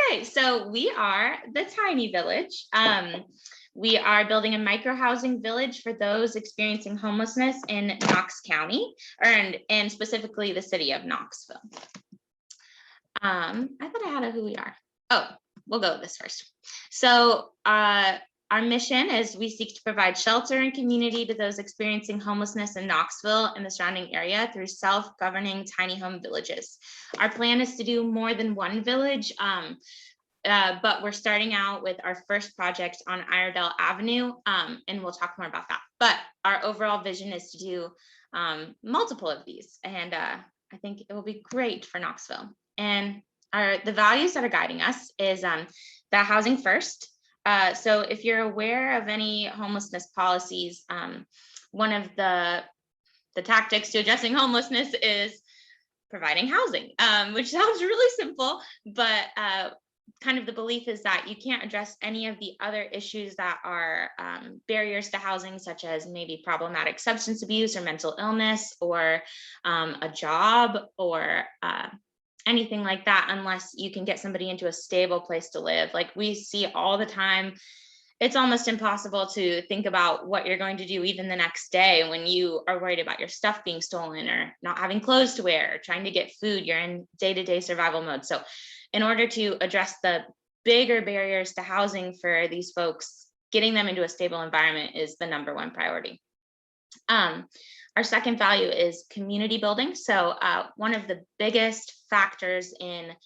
Okay, so we are the tiny village. We are building a micro housing village for those experiencing homelessness in Knox County, and specifically the city of Knoxville. I thought I had a who we are. Oh, we'll go with this first. So our mission is we seek to provide shelter and community to those experiencing homelessness in Knoxville and the surrounding area through self-governing tiny home villages. Our plan is to do more than one village, but we're starting out with our first project on Iredell Avenue, and we'll talk more about that. But our overall vision is to do multiple of these, and I think it will be great for Knoxville. And the values that are guiding us is that housing first. So if you're aware of any homelessness policies, one of the tactics to addressing homelessness is providing housing, which sounds really simple, but kind of the belief is that you can't address any of the other issues that are barriers to housing, such as maybe problematic substance abuse or mental illness or a job or anything like that, unless you can get somebody into a stable place to live. Like we see all the time, it's almost impossible to think about what you're going to do even the next day when you are worried about your stuff being stolen or not having clothes to wear or trying to get food. You're in day-to-day survival mode. So in order to address the bigger barriers to housing for these folks, getting them into a stable environment is the #1 priority. Our second value is community building. So one of the biggest factors in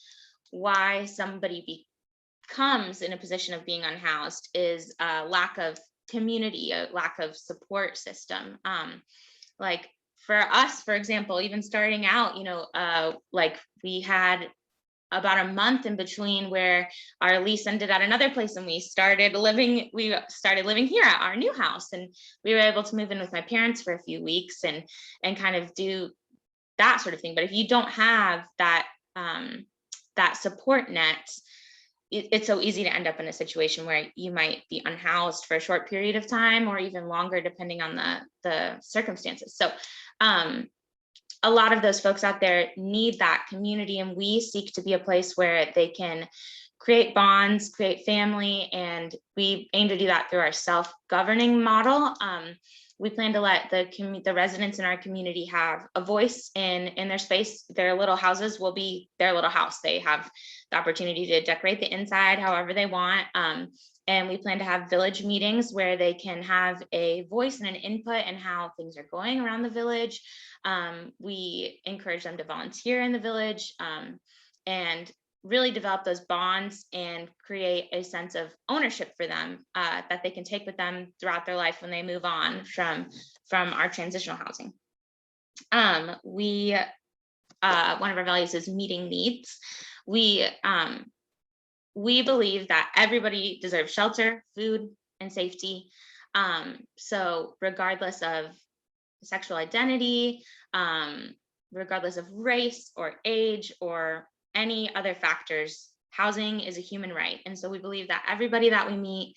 why somebody becomes in a position of being unhoused is a lack of community, a lack of support system. Like for us, for example, even starting out, like we had about a month in between where our lease ended at another place and we started living here at our new house, and we were able to move in with my parents for a few weeks and kind of do that sort of thing. But if you don't have that that support net, it's so easy to end up in a situation where you might be unhoused for a short period of time or even longer, depending on the circumstances. So a lot of those folks out there need that community, and we seek to be a place where they can create bonds, create family, and we aim to do that through our self-governing model. We plan to let the residents in our community have a voice in their space. Their little houses will be their little house. They have the opportunity to decorate the inside however they want. And we plan to have village meetings where they can have a voice and an input in how things are going around the village. We encourage them to volunteer in the village and really develop those bonds and create a sense of ownership for them that they can take with them throughout their life when they move on from our transitional housing. One of our values is meeting needs. We believe that everybody deserves shelter, food, and safety. So regardless of sexual identity, regardless of race or age or any other factors, housing is a human right. And so we believe that everybody that we meet,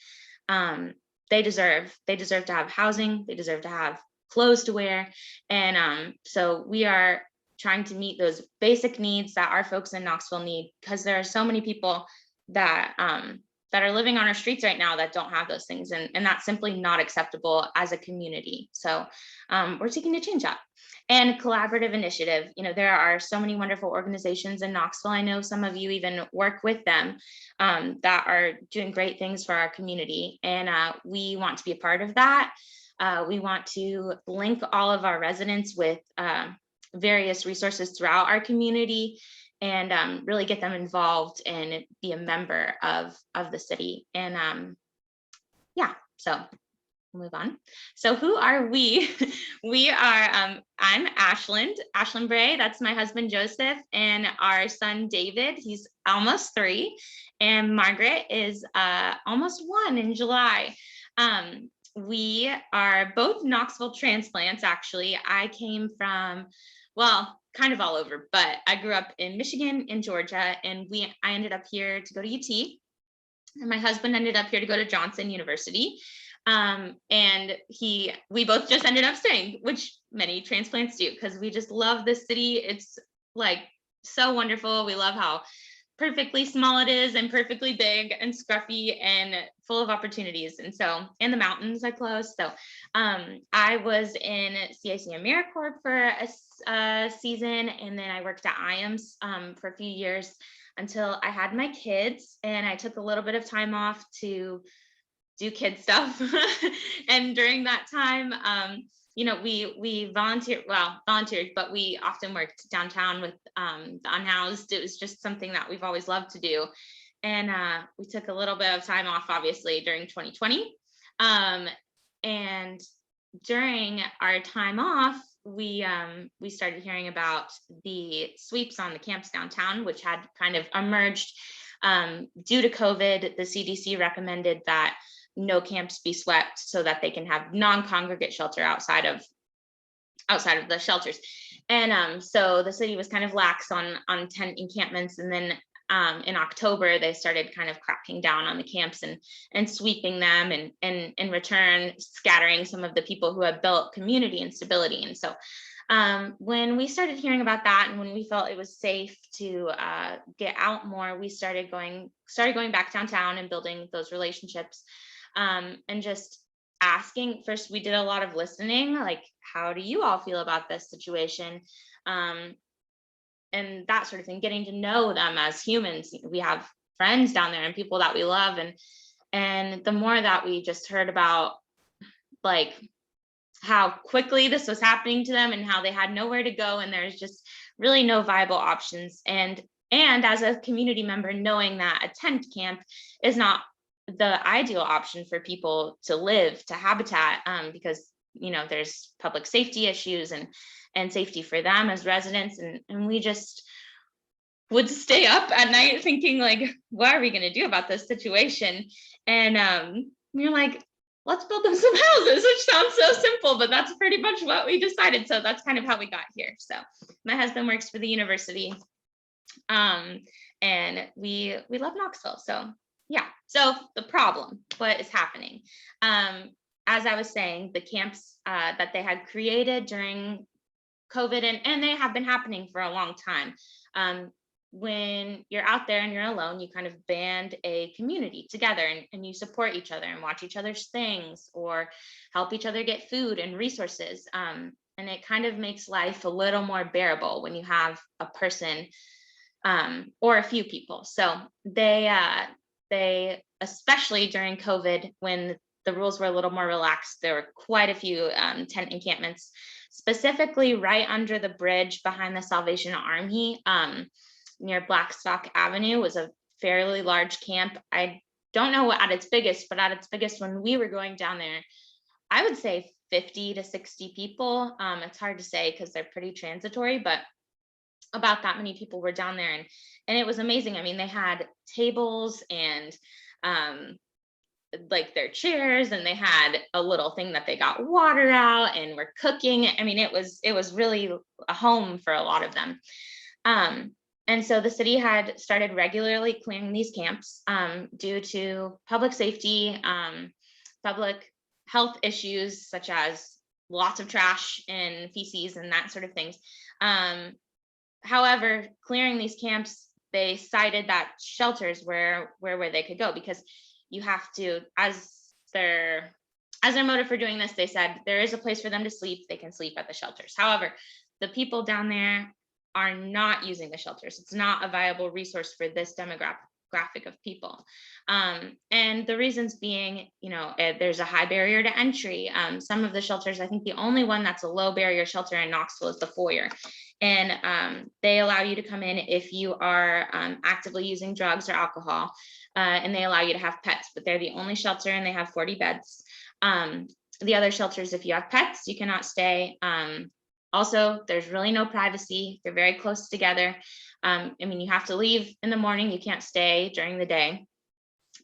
they deserve to have housing, they deserve to have clothes to wear. And so we are trying to meet those basic needs that our folks in Knoxville need, because there are so many people that are living on our streets right now that don't have those things, and that's simply not acceptable as a community. So we're seeking to change that. And collaborative initiative, there are so many wonderful organizations in Knoxville. I know some of you even work with them that are doing great things for our community, and we want to be a part of that. We want to link all of our residents with various resources throughout our community and really get them involved and be a member of the city. And yeah, so we'll move on. So who are we? We are, I'm Ashlind Bray. That's my husband, Joseph, and our son, David. He's almost 3. And Margaret is almost 1 in July. We are both Knoxville transplants, actually. I came from, well, kind of all over, but I grew up in Michigan and Georgia, and I ended up here to go to UT, and my husband ended up here to go to Johnson University. And we both just ended up staying, which many transplants do, because we just love this city. It's like so wonderful. We love how perfectly small it is and perfectly big and scruffy and full of opportunities. And so, and the mountains are close. So I was in CIC AmeriCorps for a season, and then I worked at IAMS for a few years until I had my kids, and I took a little bit of time off to do kid stuff. And during that time, we volunteered, but we often worked downtown with the unhoused. It was just something that we've always loved to do. And we took a little bit of time off, obviously, during 2020. And during our time off, we started hearing about the sweeps on the camps downtown, which had kind of emerged due to COVID. The CDC recommended that no camps be swept so that they can have non-congregate shelter outside of the shelters. And so the city was kind of lax on tent encampments. And then in October, they started kind of cracking down on the camps and sweeping them, and in return, scattering some of the people who had built community and stability. And so when we started hearing about that, and when we felt it was safe to get out more, we started going back downtown and building those relationships, and just asking. First, we did a lot of listening, like, how do you all feel about this situation? And that sort of thing, getting to know them as humans. We have friends down there and people that we love. And the more that we just heard about, like, how quickly this was happening to them and how they had nowhere to go, and there's just really no viable options. And as a community member, knowing that a tent camp is not the ideal option for people to live, to habitat, because there's public safety issues and safety for them as residents, and we just would stay up at night thinking, like, what are we going to do about this situation? And we were like, let's build them some houses, which sounds so simple, but that's pretty much what we decided. So that's kind of how we got here. So my husband works for the university, and we love Knoxville. So yeah. So the problem, what is happening? As I was saying, the camps that they had created during COVID, and they have been happening for a long time. When you're out there and you're alone, you kind of band a community together, and you support each other and watch each other's things, or help each other get food and resources. And it kind of makes life a little more bearable when you have a person or a few people. So they, especially during COVID, when the rules were a little more relaxed, there were quite a few tent encampments, specifically right under the bridge behind the Salvation Army, near Blackstock Avenue, was a fairly large camp. I don't know at its biggest, but at its biggest, when we were going down there, I would say 50 to 60 people. It's hard to say because they're pretty transitory, but about that many people were down there, and it was amazing. I mean, they had tables and like their chairs, and they had a little thing that they got water out and were cooking. I mean, it was really a home for a lot of them. And so the city had started regularly clearing these camps due to public safety, public health issues, such as lots of trash and feces and that sort of things. However, clearing these camps, they cited that shelters were where they could go, because you have to, as their motive for doing this, they said there is a place for them to sleep. They can sleep at the shelters. However, the people down there are not using the shelters. It's not a viable resource for this demographic of people. And the reasons being, there's a high barrier to entry. Some of the shelters, I think the only one that's a low barrier shelter in Knoxville is the Foyer. And they allow you to come in if you are actively using drugs or alcohol, and they allow you to have pets, but they're the only shelter, and they have 40 beds. The other shelters, if you have pets, you cannot stay. Also, there's really no privacy. They're very close together. I mean, you have to leave in the morning. You can't stay during the day.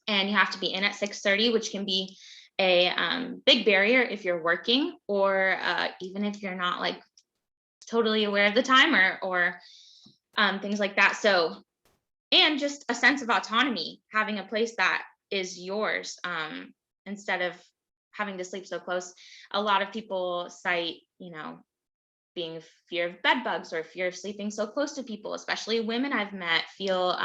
And you have to be in at 6:30, which can be a big barrier if you're working, or even if you're not like totally aware of the time, or things like that. So, and just a sense of autonomy, having a place that is yours, instead of having to sleep so close. A lot of people cite, being fear of bed bugs or fear of sleeping so close to people, especially women I've met feel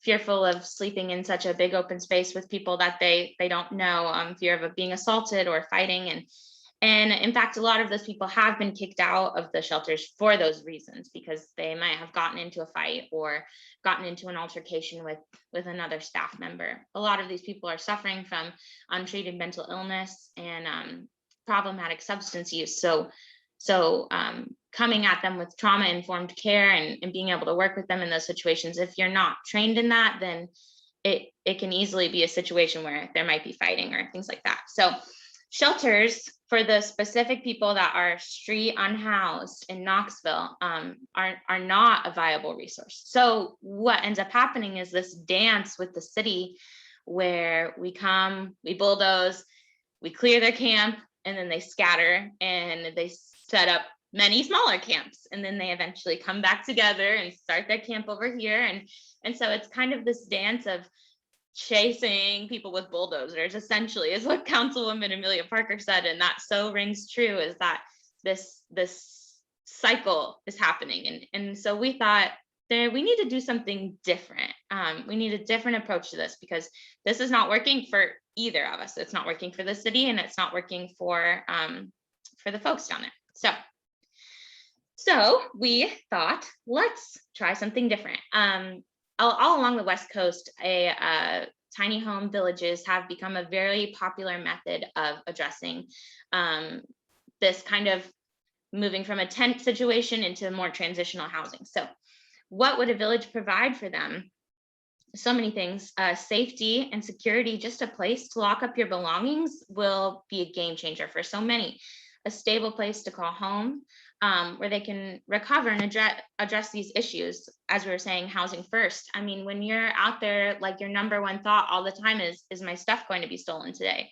fearful of sleeping in such a big open space with people that they don't know, fear of being assaulted or fighting. And in fact, a lot of those people have been kicked out of the shelters for those reasons, because they might have gotten into a fight or gotten into an altercation with another staff member. A lot of these people are suffering from untreated mental illness and problematic substance use. So coming at them with trauma-informed care and being able to work with them in those situations, if you're not trained in that, then it can easily be a situation where there might be fighting or things like that. So shelters for the specific people that are street unhoused in Knoxville are not a viable resource. So what ends up happening is this dance with the city where we come, we bulldoze, we clear their camp, and then they scatter and they set up many smaller camps, and then they eventually come back together and start their camp over here. And so it's kind of this dance of chasing people with bulldozers, essentially, is what Councilwoman Amelia Parker said, and that so rings true, is that this cycle is happening. And so we thought that we need to do something different. We need a different approach to this, because this is not working for either of us. It's not working for the city, and it's not working for the folks down there. So we thought, let's try something different. All along the West Coast, tiny home villages have become a very popular method of addressing this kind of moving from a tent situation into more transitional housing. So what would a village provide for them? So many things. Safety and security, just a place to lock up your belongings will be a game changer for so many. A stable place to call home, where they can recover and address these issues. As we were saying, housing first. I mean, when you're out there, like, your number one thought all the time is my stuff going to be stolen today?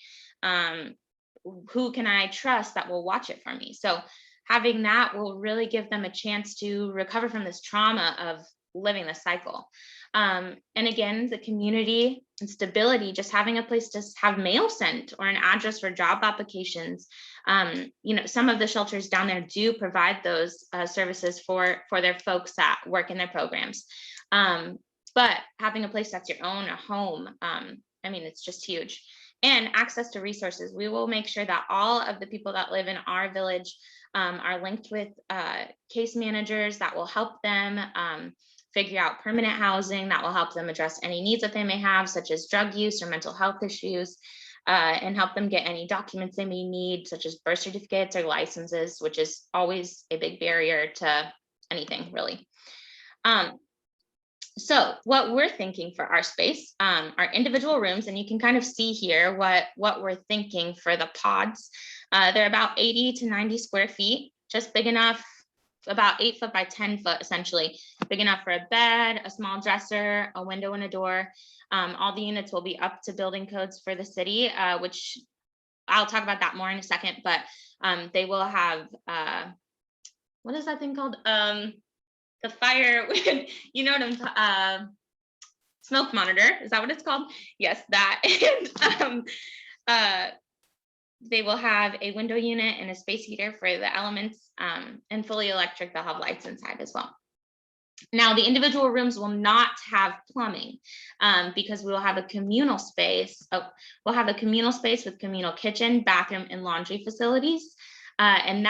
Who can I trust that will watch it for me? So having that will really give them a chance to recover from this trauma of living the cycle. And again, the community and stability, just having a place to have mail sent or an address for job applications. Some of the shelters down there do provide those services for their folks that work in their programs. But having a place that's your own, a home, it's just huge. And access to resources. We will make sure that all of the people that live in our village are linked with case managers that will help them figure out permanent housing, that will help them address any needs that they may have, such as drug use or mental health issues, and help them get any documents they may need, such as birth certificates or licenses, which is always a big barrier to anything, really. So what we're thinking for our space are individual rooms, and you can kind of see here what we're thinking for the pods. They're about 80 to 90 square feet, just big enough, about 8 foot by 10 foot, essentially, big enough for a bed, a small dresser, a window and a door. All the units will be up to building codes for the city, which I'll talk about that more in a second, but they will have, what is that thing called? The fire, you know what I'm, smoke monitor, is that what it's called? Yes, that. And they will have a window unit and a space heater for the elements, and fully electric. They'll have lights inside as well. Now, the individual rooms will not have plumbing, because we will have a communal space. We'll have a communal space with communal kitchen, bathroom, and laundry facilities, and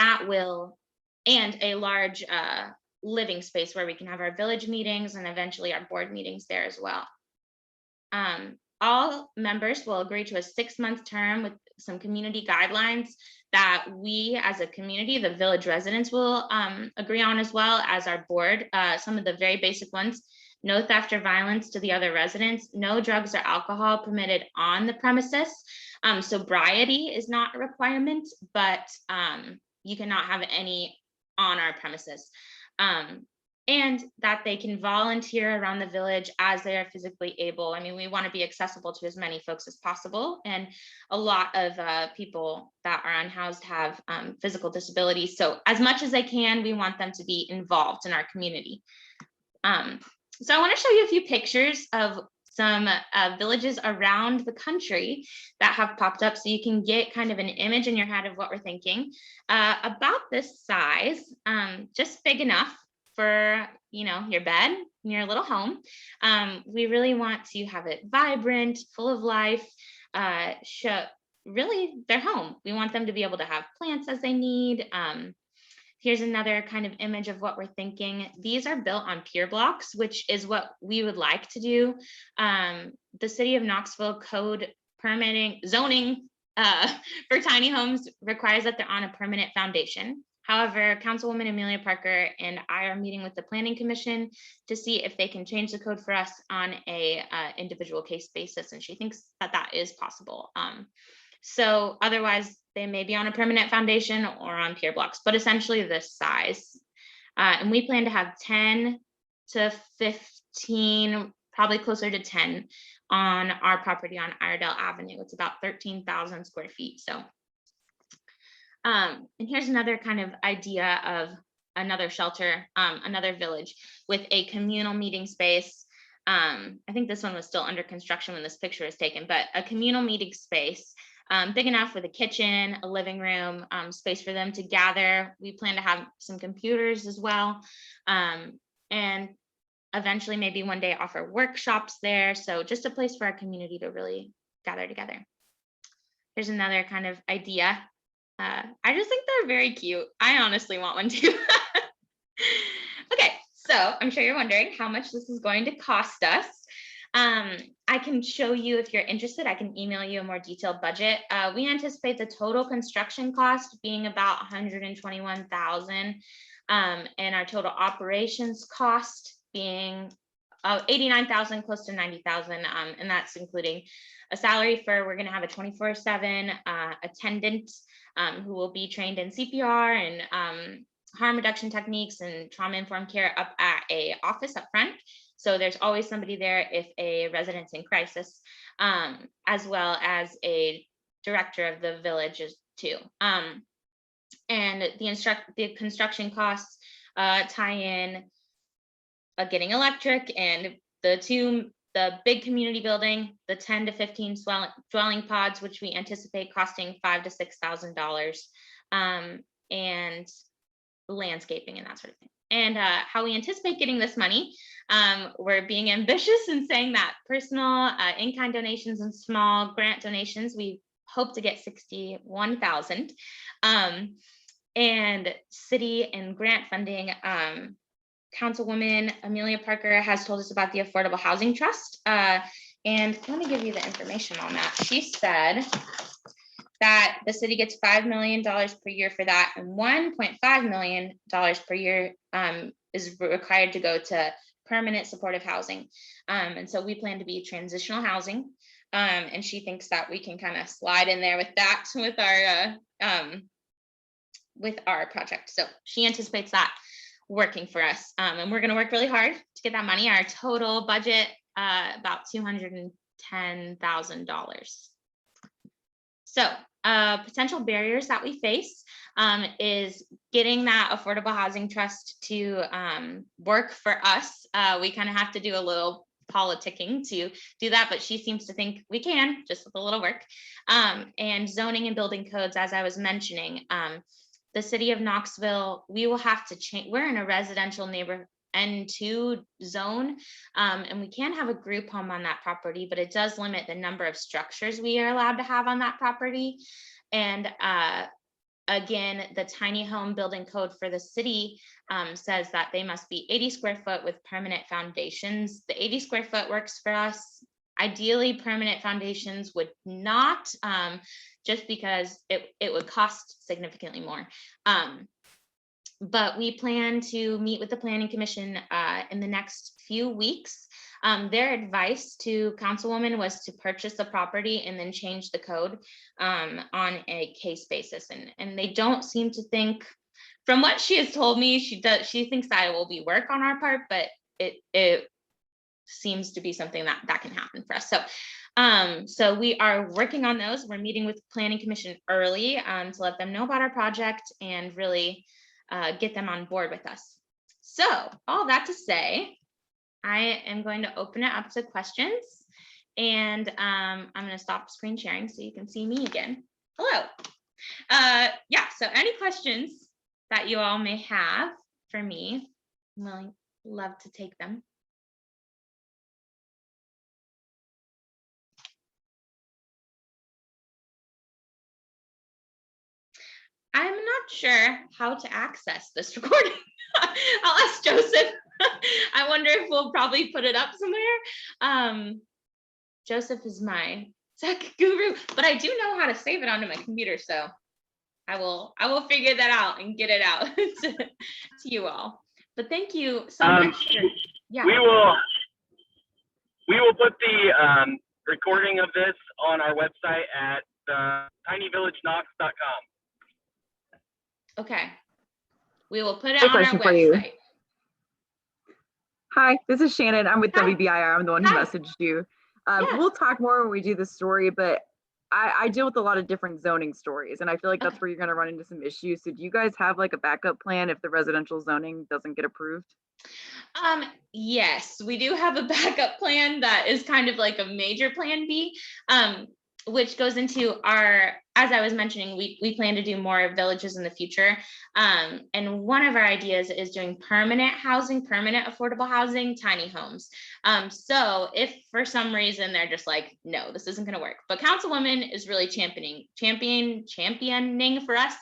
a large living space where we can have our village meetings and eventually our board meetings there as well. All members will agree to a 6-month term with some community guidelines that we as a community, the village residents, will agree on, as well as our board. Some of the very basic ones: no theft or violence to the other residents, no drugs or alcohol permitted on the premises. Sobriety is not a requirement, but you cannot have any on our premises. And that they can volunteer around the village as they are physically able. I mean, we want to be accessible to as many folks as possible. And a lot of people that are unhoused have physical disabilities. So as much as they can, we want them to be involved in our community. So I want to show you a few pictures of some villages around the country that have popped up, so you can get kind of an image in your head of what we're thinking. About this size, just big enough for your bed in your little home. We really want to have it vibrant, full of life, show really their home. We want them to be able to have plants as they need. Here's another kind of image of what we're thinking. These are built on pier blocks, which is what we would like to do. The city of Knoxville code permitting zoning for tiny homes requires that they're on a permanent foundation. However, Councilwoman Amelia Parker and I are meeting with the Planning Commission to see if they can change the code for us on a individual case basis, and she thinks that that is possible. So otherwise, they may be on a permanent foundation or on pier blocks, but essentially this size. And we plan to have 10 to 15, probably closer to 10 on our property on Iredell Avenue. It's about 13,000 square feet. So, and here's another kind of idea of another shelter, another village with a communal meeting space. I think this one was still under construction when this picture is taken, but a communal meeting space. Big enough with a kitchen, a living room, space for them to gather. We plan to have some computers as well. And eventually maybe one day offer workshops there. So just a place for our community to really gather together. Here's another kind of idea. I just think they're very cute. I honestly want one too. Okay, so I'm sure you're wondering how much this is going to cost us. I can show you if you're interested. I can email you a more detailed budget. We anticipate the total construction cost being about $121,000, and our total operations cost being $89,000, close to $90,000, and that's including a salary for, we're going to have a 24/7 attendant who will be trained in CPR and harm reduction techniques and trauma-informed care up at a office up front. So there's always somebody there if a resident's in crisis, as well as a director of the villages too. And the construction costs tie in getting electric and the big community building, the 10 to 15 dwelling pods, which we anticipate costing $5,000 to $6,000, and landscaping and that sort of thing. And how we anticipate getting this money, we're being ambitious and saying that personal in-kind donations and small grant donations, we hope to get $61,000. And city and grant funding, Councilwoman Amelia Parker has told us about the Affordable Housing Trust. And let me give you the information on that. She said that the city gets $5 million per year for that, and $1.5 million per year is required to go to permanent supportive housing. And so we plan to be transitional housing. And she thinks that we can kind of slide in there with that with our project. So she anticipates that working for us. And we're going to work really hard to get that money. Our total budget, about $210,000. So potential barriers that we face is getting that Affordable Housing Trust to work for us. We kind of have to do a little politicking to do that, but she seems to think we can, just with a little work. And zoning and building codes, as I was mentioning, the city of Knoxville, we will have to change. We're in a residential neighborhood N2 zone, and we can have a group home on that property, but it does limit the number of structures we are allowed to have on that property. And again, the tiny home building code for the city says that they must be 80 square foot with permanent foundations. The 80 square foot works for us. Ideally, permanent foundations would not, just because it would cost significantly more. But we plan to meet with the Planning Commission in the next few weeks. Their advice to Councilwoman was to purchase the property and then change the code on a case basis. And they don't seem to think, from what she has told me, she thinks that it will be work on our part, but it seems to be something that can happen for us. So we are working on those. We're meeting with the Planning Commission early to let them know about our project and really get them on board with us. So all that to say, I am going to open it up to questions. And I'm going to stop screen sharing so you can see me again. Hello. Yeah, so any questions that you all may have for me, I'm really love to take them. I'm not sure how to access this recording. I'll ask Joseph. I wonder if we'll probably put it up somewhere. Joseph is my tech guru, but I do know how to save it onto my computer, so I will figure that out and get it out to you all. But thank you so much. Yeah. We will put the recording of this on our website at tinivillageknox.com. Okay. We will put it on our website. Hi, this is Shannon. I'm with Hi. WBIR. I'm the one who Hi. messaged you. Yeah. We'll talk more when we do the story, but I deal with a lot of different zoning stories, and I feel like that's where you're going to run into some issues. So do you guys have like a backup plan if the residential zoning doesn't get approved? Yes, we do have a backup plan that is kind of like a major plan B, which goes into our, as I was mentioning, we plan to do more villages in the future. And one of our ideas is doing permanent housing, permanent affordable housing, tiny homes. So if for some reason they're just like, no, this isn't going to work, but Councilwoman is really championing for us.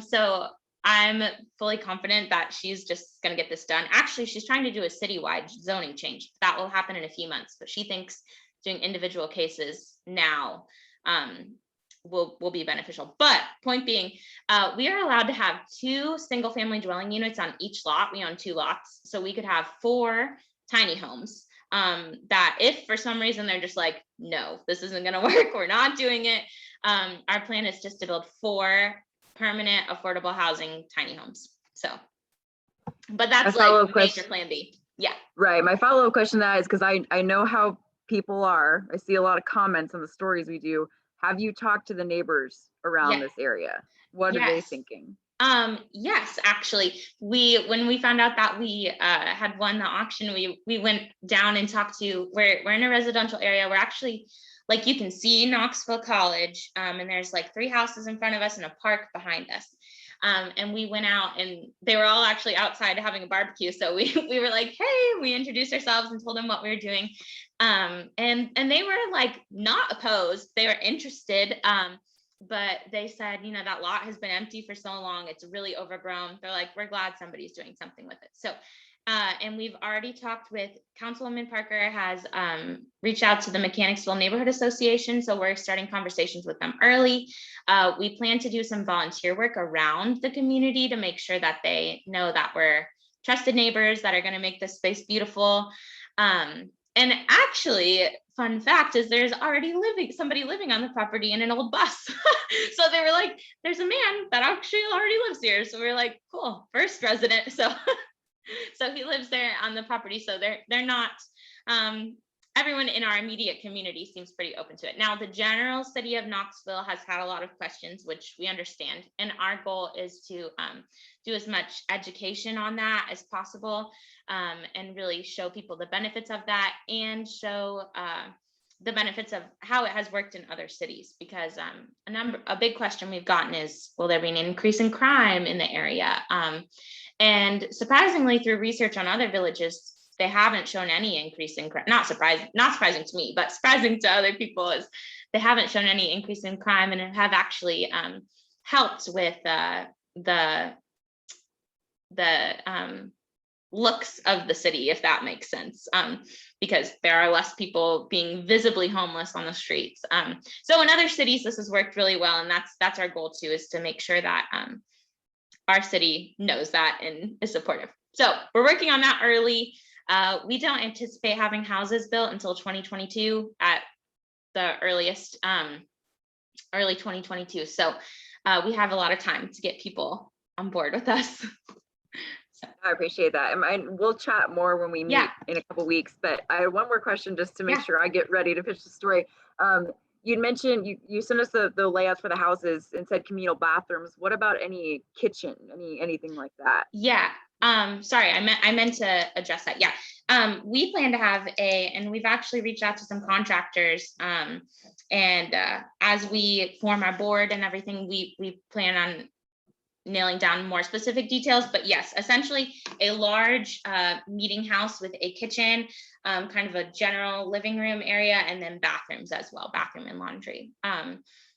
So I'm fully confident that she's just going to get this done. Actually, she's trying to do a citywide zoning change. That will happen in a few months, but she thinks doing individual cases now will be beneficial. But point being, we are allowed to have 2 single family dwelling units on each lot. We own 2 lots. So we could have 4 tiny homes that if for some reason they're just like, no, this isn't going to work, we're not doing it. Our plan is just to build 4 permanent affordable housing tiny homes. So, but that's like major plan B. Yeah. Right. My follow-up question to that is because I know how people are. I see a lot of comments on the stories we do. Have you talked to the neighbors around this area? What are they thinking? Yes, actually, when we found out that we had won the auction, we went down and talked to, we're in a residential area. We're actually, like you can see Knoxville College, and there's like 3 houses in front of us and a park behind us. And we went out and they were all actually outside having a barbecue. So we were like, hey, we introduced ourselves and told them what we were doing. And they were like not opposed, they were interested. But they said, you know, that lot has been empty for so long, it's really overgrown. They're like, we're glad somebody's doing something with it. So and we've already talked with Councilwoman Parker has reached out to the Mechanicsville Neighborhood Association. So we're starting conversations with them early. We plan to do some volunteer work around the community to make sure that they know that we're trusted neighbors that are going to make this space beautiful. And actually, fun fact is there's already somebody living on the property in an old bus. So they were like, there's a man that actually already lives here. So we we're like, cool, first resident. So so he lives there on the property. So they're not, everyone in our immediate community seems pretty open to it. Now, the general city of Knoxville has had a lot of questions, which we understand. And our goal is to do as much education on that as possible, and really show people the benefits of that and show the benefits of how it has worked in other cities. Because a big question we've gotten is, will there be an increase in crime in the area? And surprisingly, through research on other villages, they haven't shown any increase in crime. Not surprising to me, but surprising to other people is they haven't shown any increase in crime and have actually helped with the looks of the city, if that makes sense, because there are less people being visibly homeless on the streets. So in other cities, this has worked really well, and that's our goal too, is to make sure that our city knows that and is supportive. So we're working on that early. We don't anticipate having houses built until 2022 at the earliest, early 2022. So we have a lot of time to get people on board with us. So. I appreciate that. And we'll chat more when we meet in a couple weeks, but I had one more question just to make sure I get ready to pitch the story. You'd mentioned you sent us the layouts for the houses and said communal bathrooms. What about any kitchen, anything like that? Yeah, Sorry, I meant to address that. Yeah. We plan to have and we've actually reached out to some contractors. And as we form our board and everything, we plan on nailing down more specific details. But yes, essentially a large meeting house with a kitchen, kind of a general living room area, and then bathrooms as well, bathroom and laundry.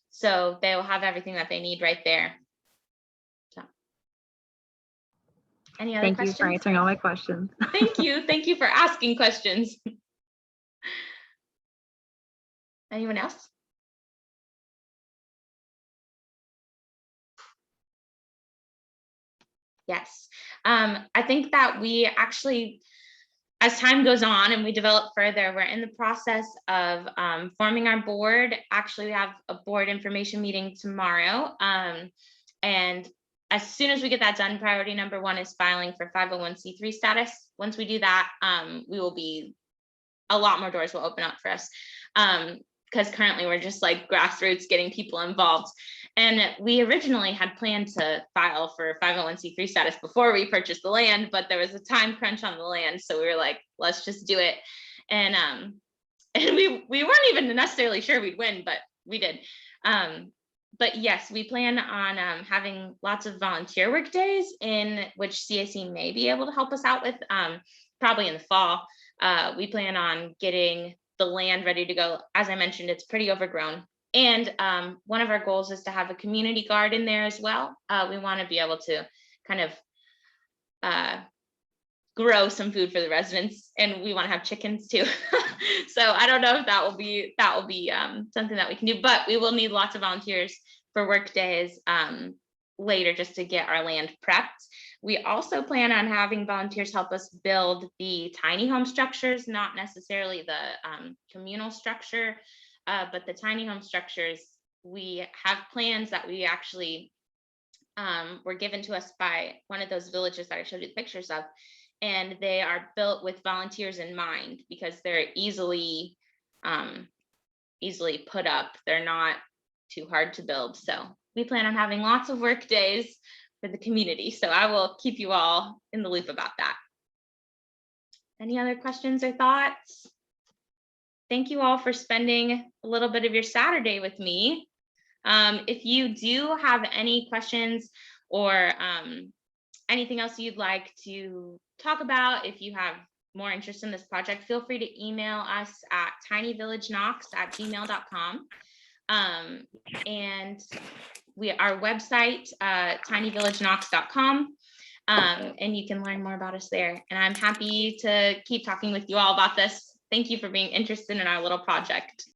So they will have everything that they need right there. Any other Thank questions? you for answering all my questions. Thank you. Thank you for asking questions. Anyone else? Yes. I think that we actually, as time goes on and we develop further, we're in the process of forming our board. Actually, we have a board information meeting tomorrow. And as soon as we get that done, priority number 1 is filing for 501c3 status. Once we do that, we will be, a lot more doors will open up for us. Because currently we're just like grassroots getting people involved. And we originally had planned to file for 501c3 status before we purchased the land, but there was a time crunch on the land. So we were like, let's just do it. And we weren't even necessarily sure we'd win, but we did. But yes, we plan on having lots of volunteer work days, in which CAC may be able to help us out with, probably in the fall. We plan on getting the land ready to go. As I mentioned, it's pretty overgrown. And one of our goals is to have a community garden there as well. We want to be able to kind of grow some food for the residents, and we want to have chickens too. So I don't know if that will be something that we can do, but we will need lots of volunteers for work days later, just to get our land prepped. We also plan on having volunteers help us build the tiny home structures, not necessarily the communal structure, but the tiny home structures. We have plans that we actually were given to us by one of those villages that I showed you the pictures of. And they are built with volunteers in mind, because they're easily put up. They're not too hard to build. So we plan on having lots of work days for the community. So I will keep you all in the loop about that. Any other questions or thoughts? Thank you all for spending a little bit of your Saturday with me. If you do have any questions or anything else you'd like to talk about, if you have more interest in this project, feel free to email us at tinyvillageknox@gmail.com. And our website, tinyvillageknox.com, and you can learn more about us there. And I'm happy to keep talking with you all about this. Thank you for being interested in our little project.